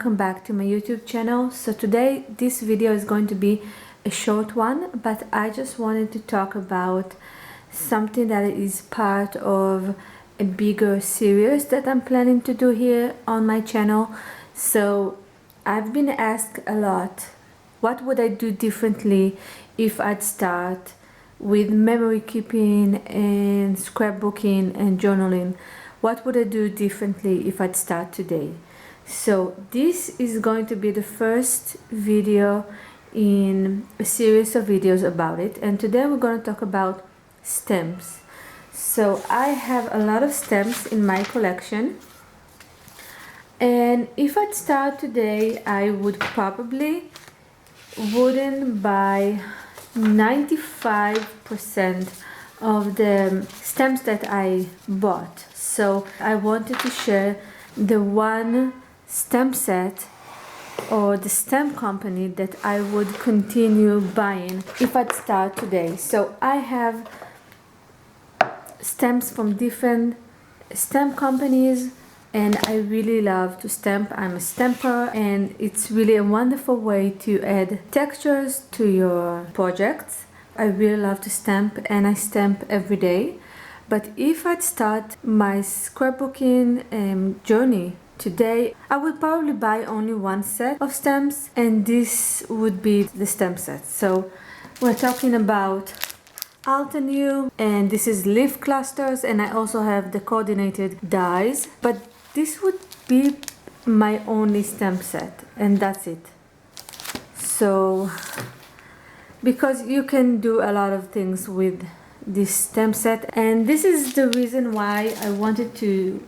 welcome back to my YouTube channel. So today this video is going to be a short one, but I just wanted to talk about something that is part of a bigger series that I'm planning to do here on my channel. So I've been asked a lot, what would I do differently if I'd start with memory keeping and scrapbooking and journaling? What would I do differently if I'd start today? So this is going to be the first video in a series of videos about it, and today we're going to talk about stamps. So I have a lot of stamps in my collection, and if I'd start today I would probably wouldn't buy 95% of the stamps that I bought. So I wanted to share the one stamp set or the stamp company that I would continue buying if I'd start today. So I have stamps from different stamp companies, and I really love to stamp. I'm a stamper, and it's really a wonderful way to add textures to your projects. I really love to stamp, and I stamp every day. But if I'd start my scrapbooking journey today, I would probably buy only one set of stamps, and this would be the stamp set. So we're talking about Altenew, and this is leaf clusters, and I also have the coordinated dies, but this would be my only stamp set, and that's it. So because you can do a lot of things with this stamp set, and this is the reason why I wanted to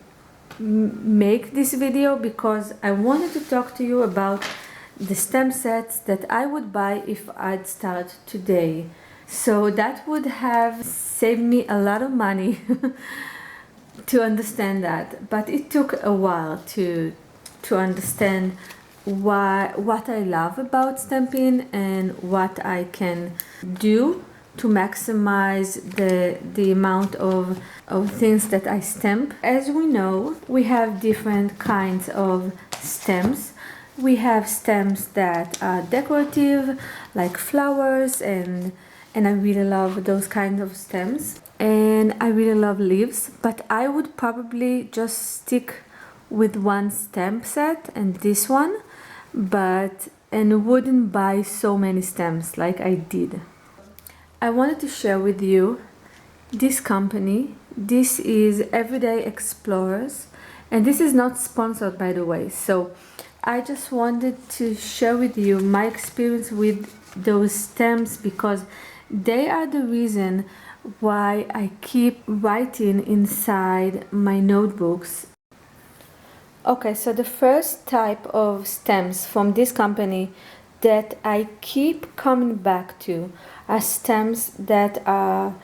make this video, because I wanted to talk to you about the stamp sets that I would buy if I'd start today. So that would have saved me a lot of money to understand that, but it took a while to understand what I love about stamping and what I can do to maximize the amount of things that I stamp. As we know, we have different kinds of stamps. We have stamps that are decorative, like flowers, and I really love those kinds of stamps. And I really love leaves, but I would probably just stick with one stamp set and this one, and wouldn't buy so many stamps like I did. I wanted to share with you this company. This is Everyday Explorers, and this is not sponsored, by the way. So I just wanted to share with you my experience with those stamps, because they are the reason why I keep writing inside my notebooks. Okay, so the first type of stamps from this company that I keep coming back to are stamps that are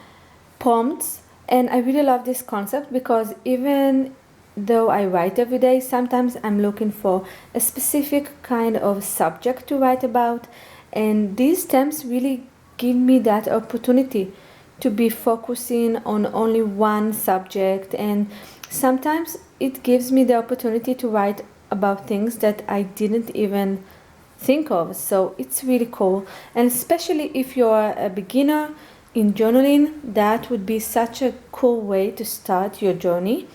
prompts, and I really love this concept because even though I write every day, sometimes I'm looking for a specific kind of subject to write about, and these stamps really give me that opportunity to be focusing on only one subject, and sometimes it gives me the opportunity to write about things that I didn't even think of. So it's really cool, and especially if you're a beginner in journaling, that would be such a cool way to start your journey.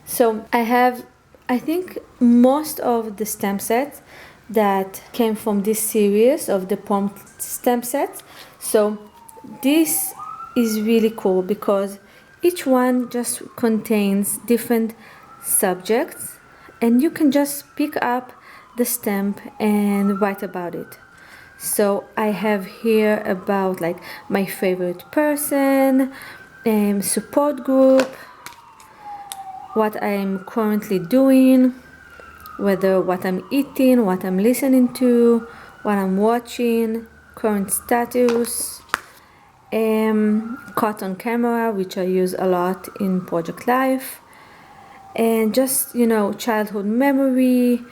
So I think most of the stamp sets that came from this series of the prompt stamp sets. So this is really cool because each one just contains different subjects, and you can just pick up the stamp and write about it. So I have here about like my favorite person, support group, what I'm currently doing, whether what I'm eating, what I'm listening to, what I'm watching, current status, caught on camera, which I use a lot in project life, and just, you know, childhood memory,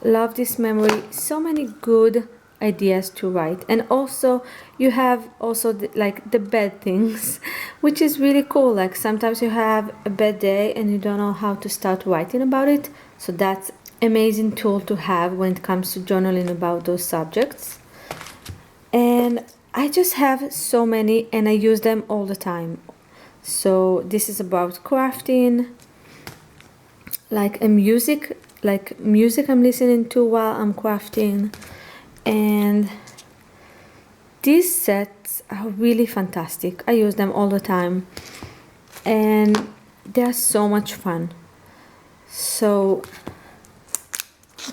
love this memory. So many good ideas to write. And also you have also the bad things, which is really cool. Like sometimes you have a bad day and you don't know how to start writing about it, so that's amazing tool to have when it comes to journaling about those subjects. And I just have so many and I use them all the time. So this is about crafting, like music I'm listening to while I'm crafting. And these sets are really fantastic. I use them all the time and they're so much fun. So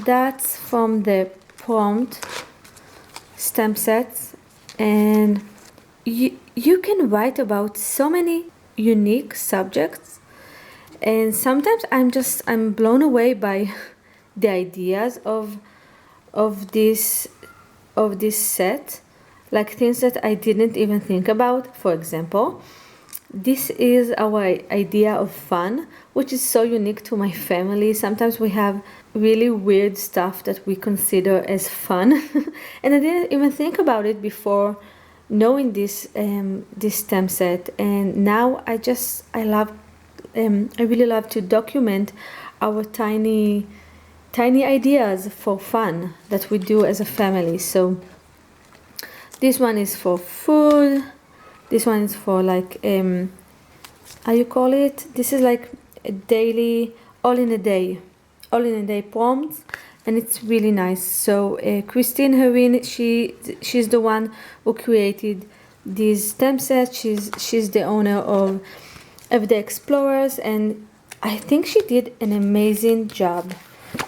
that's from the prompt stamp sets, and you can write about so many unique subjects, and sometimes I'm blown away by the ideas of this set, like things that I didn't even think about. For example, this is our idea of fun, which is so unique to my family. Sometimes we have really weird stuff that we consider as fun and I didn't even think about it before knowing this stamp set. And now I really love to document our tiny ideas for fun that we do as a family. So this one is for food. This one is for like how you call it? This is like a daily, all in a day prompts, and it's really nice. So Christine Herin, she's the one who created this stamp set. She's the owner of the Explorers, and I think she did an amazing job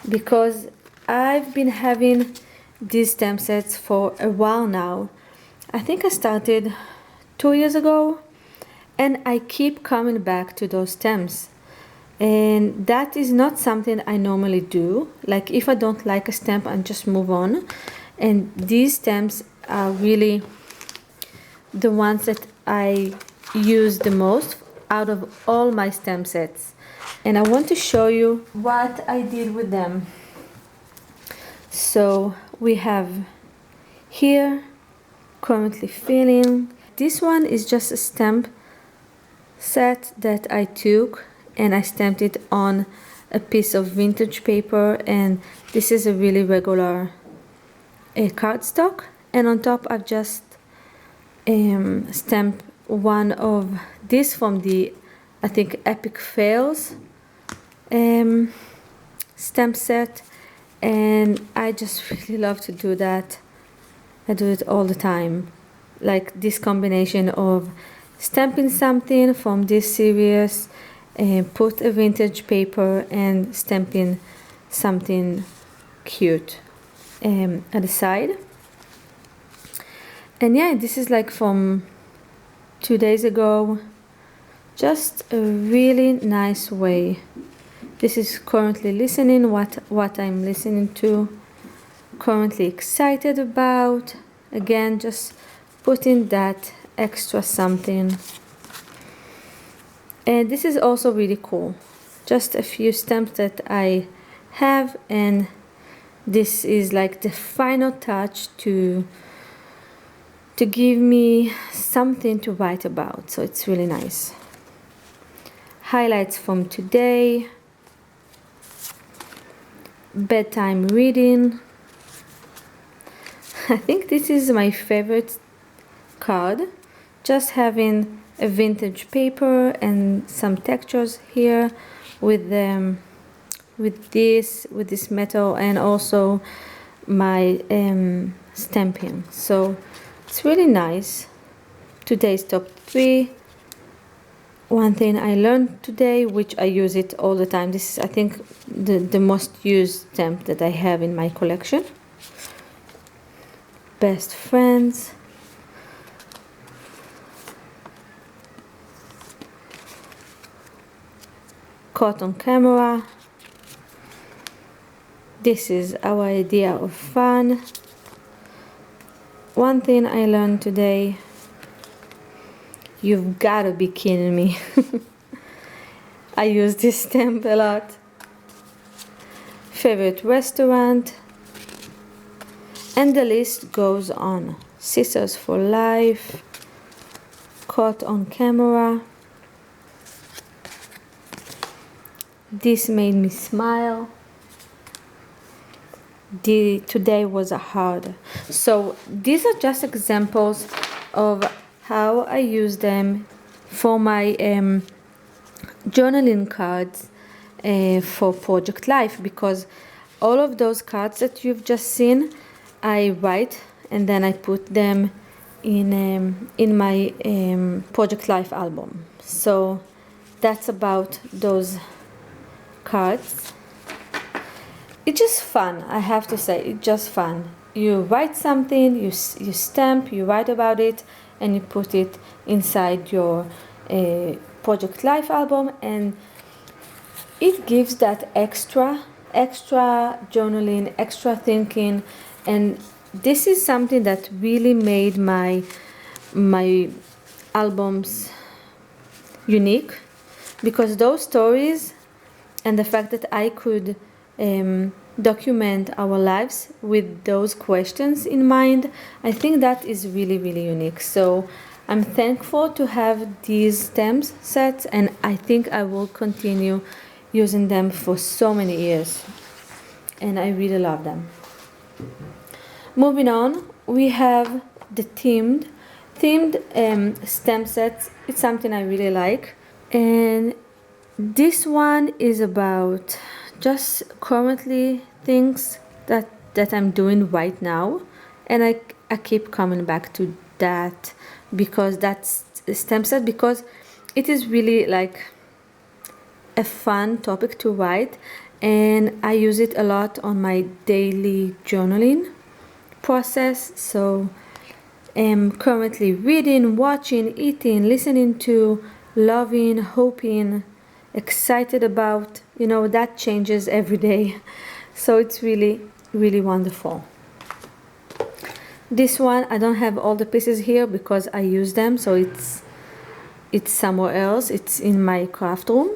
because I've been having these stamp sets for a while now. I think I started 2 years ago, and I keep coming back to those stamps. And that is not something I normally do. Like if I don't like a stamp, I just move on. And these stamps are really the ones that I use the most out of all my stamp sets. And I want to show you what I did with them. So we have here, currently filling. This one is just a stamp set that I took and I stamped it on a piece of vintage paper, and this is a really regular cardstock, and on top I've just stamped one of this from the, I think, Epic Fails stamp set, and I just really love to do that. I do it all the time, like this combination of stamping something from this series and put a vintage paper and stamping something cute at the side. And yeah, this is like from 2 days ago. Just a really nice way. This is currently listening, what I'm listening to, currently excited about. Again, just putting that extra something. And this is also really cool. Just a few stamps that I have, and this is like the final touch to give me something to write about. So it's really nice. Highlights from today. Bedtime reading. I think this is my favorite card. Just having a vintage paper and some textures here with this metal, and also my stamping. So it's really nice. Today's top 3. One thing I learned today, which I use it all the time. This is, I think, the most used stamp that I have in my collection. Best friends. Caught on camera. This is our idea of fun. One thing I learned today. You've gotta be kidding me. I use this stamp a lot. Favorite restaurant. And the list goes on. Scissors for life. Caught on camera. This made me smile. today was hard. So these are just examples of how I use them for my journaling cards for Project Life, because all of those cards that you've just seen, I write and then I put them in my Project Life album. So that's about those cards. It's just fun, I have to say. It's just fun. You write something, you stamp, you write about it, and you put it inside your Project Life album, and it gives that extra journaling, extra thinking, and this is something that really made my albums unique, because those stories and the fact that I could document our lives with those questions in mind, I think that is really unique. So I'm thankful to have these stamp sets, and I think I will continue using them for so many years, and I really love them. Moving on, we have the themed stamp sets. It's something I really like, and this one is about just currently things that I'm doing right now, and I keep coming back to that because that's a stamp set, because it is really like a fun topic to write, and I use it a lot on my daily journaling process. So I'm currently reading, watching, eating, listening to, loving, hoping, excited about, that changes every day. So it's really wonderful. This one, I don't have all the pieces here because I use them, so it's somewhere else. It's in my craft room,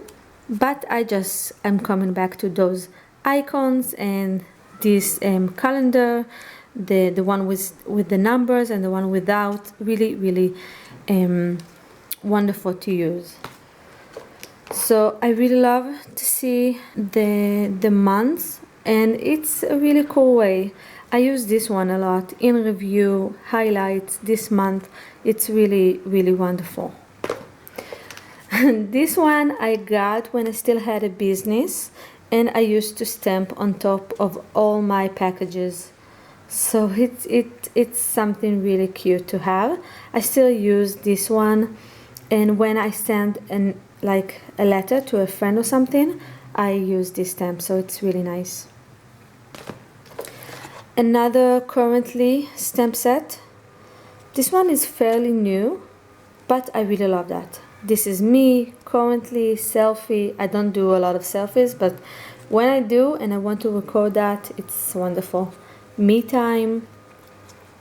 but I'm coming back to those icons and this calendar, the one with the numbers and the one without. Really wonderful to use. So I really love to see the months, and it's a really cool way. I use this one a lot in review, highlights this month. It's really wonderful. This one I got when I still had a business, and I used to stamp on top of all my packages. So it's something really cute to have. I still use this one, and when I send a letter to a friend or something, I use this stamp, so it's really nice. Another currently stamp set. This one is fairly new, but I really love that. This is me currently, selfie. I don't do a lot of selfies, but when I do and I want to record that, it's wonderful. Me time.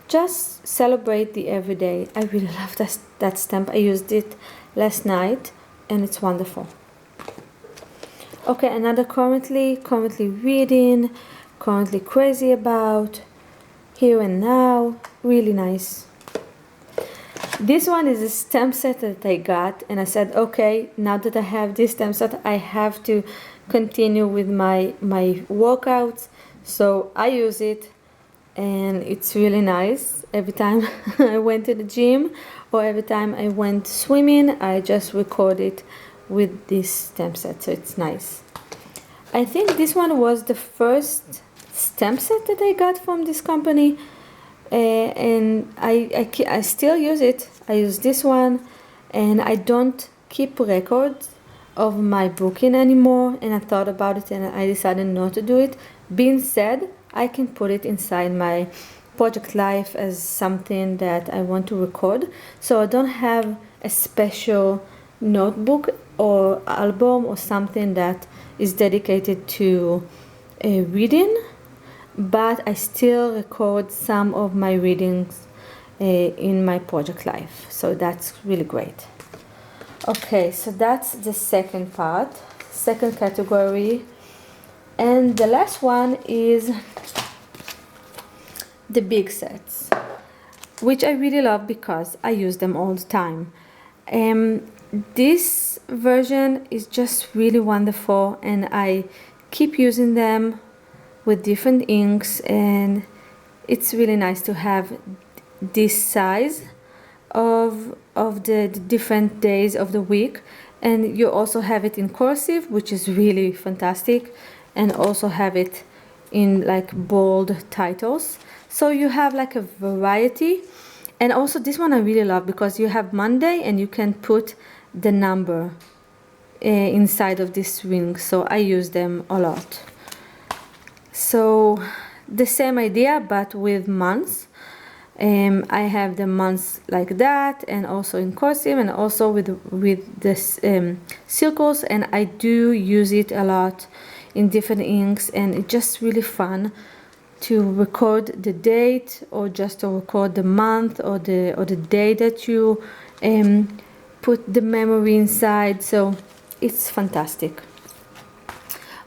Just celebrate the everyday. I really love that stamp. I used it last night, and it's wonderful. Okay, another currently reading, currently crazy about, here and now. Really nice. This one is a stamp set that I got, and I said, okay, now that I have this stamp set, I have to continue with my workouts. So I use it, and it's really nice. Every time I went to the gym or every time I went swimming, I just record it with this stamp set, so it's nice. I think this one was the first stamp set that I got from this company, and I still use it. I use this one, and I don't keep records of my booking anymore, and I thought about it and I decided not to do it. Being said, I can put it inside my Project Life as something that I want to record, so I don't have a special notebook or album or something that is dedicated to reading, but I still record some of my readings in my Project Life, so that's really great. Okay, so that's the second category, and the last one is the big sets, which I really love because I use them all the time. This version is just really wonderful, and I keep using them with different inks, and it's really nice to have this size of the different days of the week. And you also have it in cursive, which is really fantastic, and also have it in like bold titles, so you have like a variety. And also this one I really love because you have Monday and you can put the number inside of this ring, so I use them a lot. So the same idea but with months. I have the months like that, and also in cursive, and also with this circles, and I do use it a lot in different inks, and it's just really fun to record the date, or just to record the month or the day that you put the memory inside. So it's fantastic.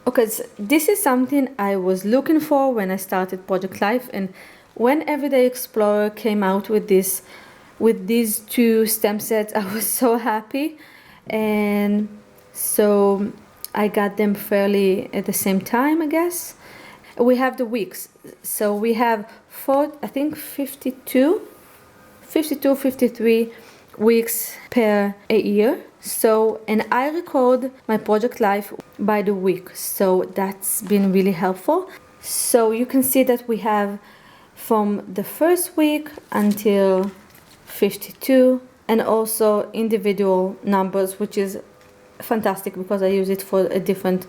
Okay, so this is something I was looking for when I started Project Life, and when Everyday Explorer came out with these two stamp sets, I was so happy. And so I got them fairly at the same time, I guess. We have the weeks, so we have I think 52, 53 weeks per a year. So, and I record my Project Life by the week, so that's been really helpful. So you can see that we have from the first week until 52, and also individual numbers, which is fantastic because I use it for a different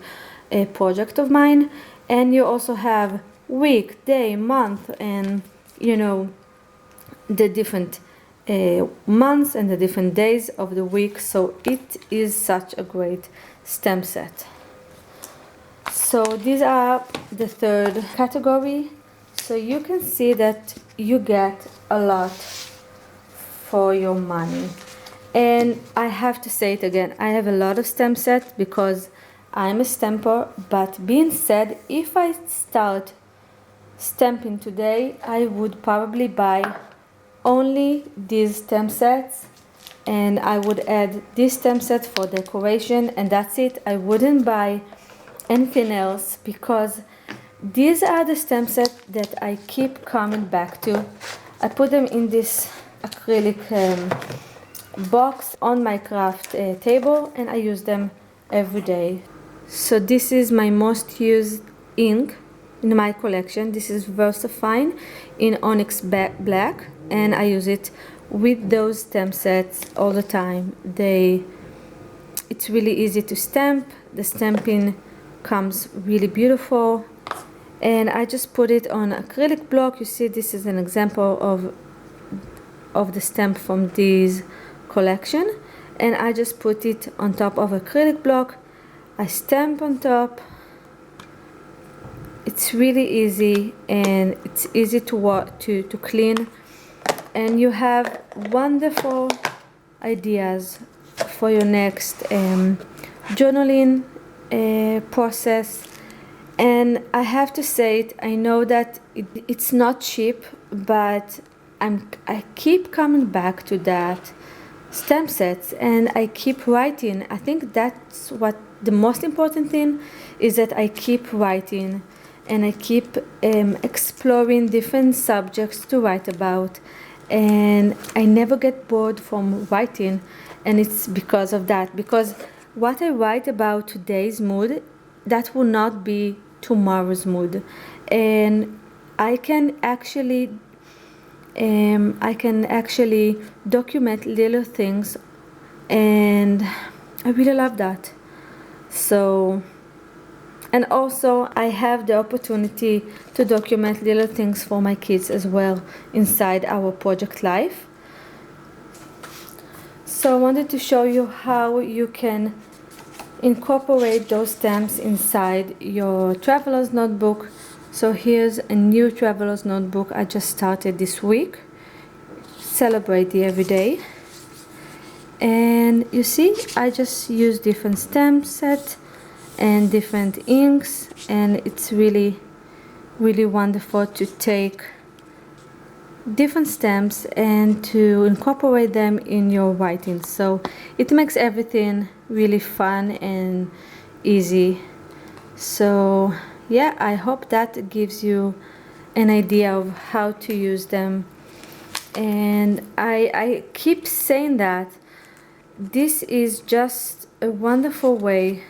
project of mine. And you also have week, day, month, and you know, the different months and the different days of the week. So it is such a great stamp set. So these are the third category. So you can see that you get a lot for your money. And I have to say it again, I have a lot of stamp sets because I'm a stamper. But being said, if I start stamping today, I would probably buy only these stamp sets, and I would add this stamp set for decoration, and that's it. I wouldn't buy anything else because these are the stamp sets that I keep coming back to. I put them in this acrylic box on my craft table, and I use them every day. So this is my most used ink in my collection. This is VersaFine in Onyx Black, and I use it with those stamp sets all the time. It's really easy to stamp. The stamping comes really beautiful, and I just put it on acrylic block. You see, this is an example of the stamp from this collection, and I just put it on top of acrylic block. I stamp on top. It's really easy, and it's easy to clean, and you have wonderful ideas for your next journaling process. And I have to say it, I know that it's not cheap, but I keep coming back to that stamp sets, and I keep writing. I think that's what the most important thing is, that I keep writing, and I keep exploring different subjects to write about, and I never get bored from writing. And it's because of that, because what I write about today's mood, that will not be tomorrow's mood, and I can actually document little things, and I really love that. So, and also I have the opportunity to document little things for my kids as well inside our Project Life. So I wanted to show you how you can incorporate those stamps inside your traveler's notebook. So here's a new traveler's notebook I just started this week. Celebrate the everyday. And you see, I just use different stamp sets and different inks, and it's really wonderful to take different stamps and to incorporate them in your writing. So it makes everything really fun and easy. So yeah, I hope that gives you an idea of how to use them. And I keep saying that this is just a wonderful way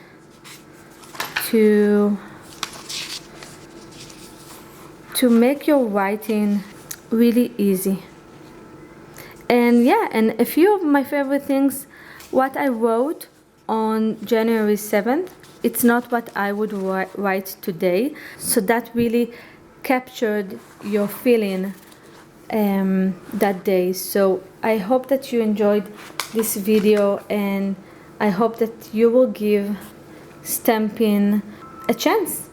to make your writing really easy. And yeah, and a few of my favorite things, what I wrote on January 7th, it's not what I would write today. So that really captured your feeling that day. So I hope that you enjoyed this video, and I hope that you will give stamping a chance.